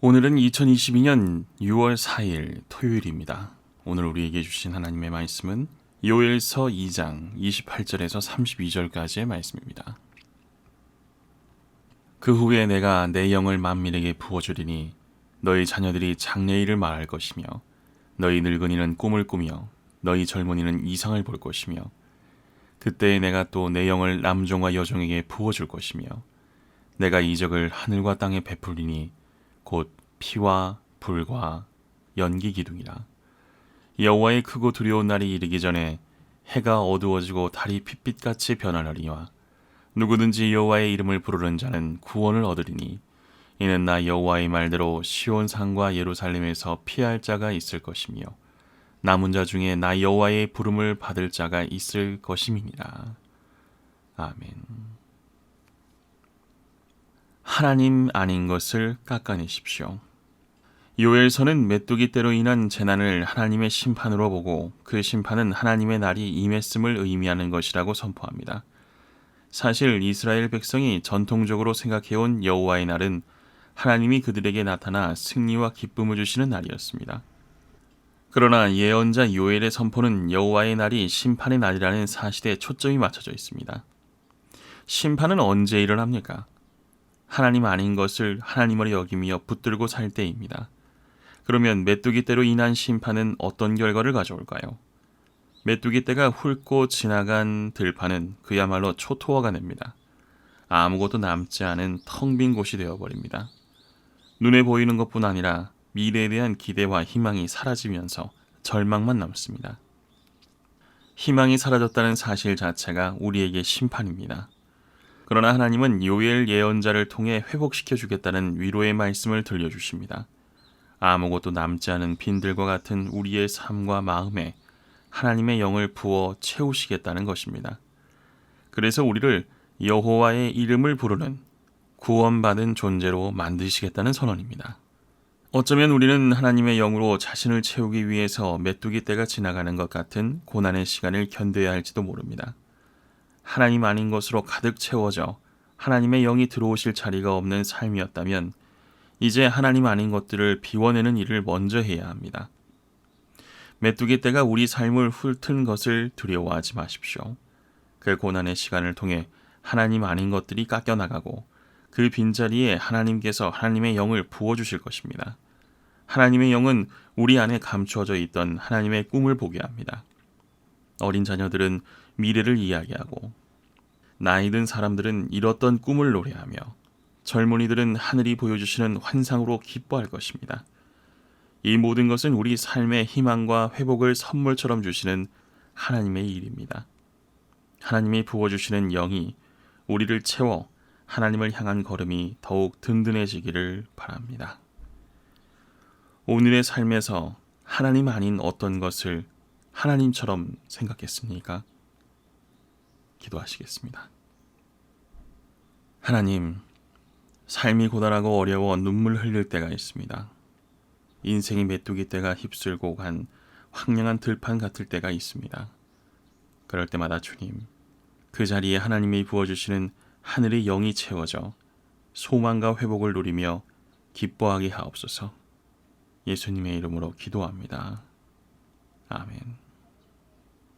오늘은 2022년 6월 4일 토요일입니다. 오늘 우리에게 주신 하나님의 말씀은 요엘서 2장 28절에서 32절까지의 말씀입니다. 그 후에 내가 내 영을 만민에게 부어주리니 너희 자녀들이 장래일을 말할 것이며 너희 늙은이는 꿈을 꾸며 너희 젊은이는 이상을 볼 것이며 그때에 내가 또 내 영을 남종과 여종에게 부어줄 것이며 내가 이적을 하늘과 땅에 베풀리니 곧 피와 불과 연기 기둥이라. 여호와의 크고 두려운 날이 이르기 전에 해가 어두워지고 달이 핏빛같이 변하려니와 누구든지 여호와의 이름을 부르는 자는 구원을 얻으리니 이는 나 여호와의 말대로 시온산과 예루살렘에서 피할 자가 있을 것이며 남은 자 중에 나 여호와의 부름을 받을 자가 있을 것임이니라. 아멘. 하나님 아닌 것을 깎아내십시오. 요엘서는 메뚜기 떼로 인한 재난을 하나님의 심판으로 보고 그 심판은 하나님의 날이 임했음을 의미하는 것이라고 선포합니다. 사실 이스라엘 백성이 전통적으로 생각해온 여호와의 날은 하나님이 그들에게 나타나 승리와 기쁨을 주시는 날이었습니다. 그러나 예언자 요엘의 선포는 여호와의 날이 심판의 날이라는 사실에 초점이 맞춰져 있습니다. 심판은 언제 일어납니까? 하나님 아닌 것을 하나님으로 여기며 붙들고 살 때입니다. 그러면 메뚜기 떼로 인한 심판은 어떤 결과를 가져올까요? 메뚜기 떼가 훑고 지나간 들판은 그야말로 초토화가 됩니다. 아무것도 남지 않은 텅 빈 곳이 되어버립니다. 눈에 보이는 것뿐 아니라 미래에 대한 기대와 희망이 사라지면서 절망만 남습니다. 희망이 사라졌다는 사실 자체가 우리에게 심판입니다. 그러나 하나님은 요엘 예언자를 통해 회복시켜 주겠다는 위로의 말씀을 들려주십니다. 아무것도 남지 않은 빈들과 같은 우리의 삶과 마음에 하나님의 영을 부어 채우시겠다는 것입니다. 그래서 우리를 여호와의 이름을 부르는 구원받은 존재로 만드시겠다는 선언입니다. 어쩌면 우리는 하나님의 영으로 자신을 채우기 위해서 메뚜기 떼가 지나가는 것 같은 고난의 시간을 견뎌야 할지도 모릅니다. 하나님 아닌 것으로 가득 채워져 하나님의 영이 들어오실 자리가 없는 삶이었다면 이제 하나님 아닌 것들을 비워내는 일을 먼저 해야 합니다. 메뚜기 떼가 우리 삶을 훑은 것을 두려워하지 마십시오. 그 고난의 시간을 통해 하나님 아닌 것들이 깎여나가고 그 빈자리에 하나님께서 하나님의 영을 부어주실 것입니다. 하나님의 영은 우리 안에 감추어져 있던 하나님의 꿈을 보게 합니다. 어린 자녀들은 미래를 이야기하고 나이 든 사람들은 이뤘던 꿈을 노래하며 젊은이들은 하늘이 보여주시는 환상으로 기뻐할 것입니다. 이 모든 것은 우리 삶의 희망과 회복을 선물처럼 주시는 하나님의 일입니다. 하나님이 부어주시는 영이 우리를 채워 하나님을 향한 걸음이 더욱 든든해지기를 바랍니다. 오늘의 삶에서 하나님 아닌 어떤 것을 하나님처럼 생각했습니까? 기도하시겠습니다. 하나님, 삶이 고단하고 어려워 눈물 흘릴 때가 있습니다. 인생이 메뚜기 떼가 휩쓸고 간 황량한 들판 같을 때가 있습니다. 그럴 때마다 주님, 그 자리에 하나님이 부어주시는 하늘의 영이 채워져 소망과 회복을 누리며 기뻐하게 하옵소서. 예수님의 이름으로 기도합니다. 아멘.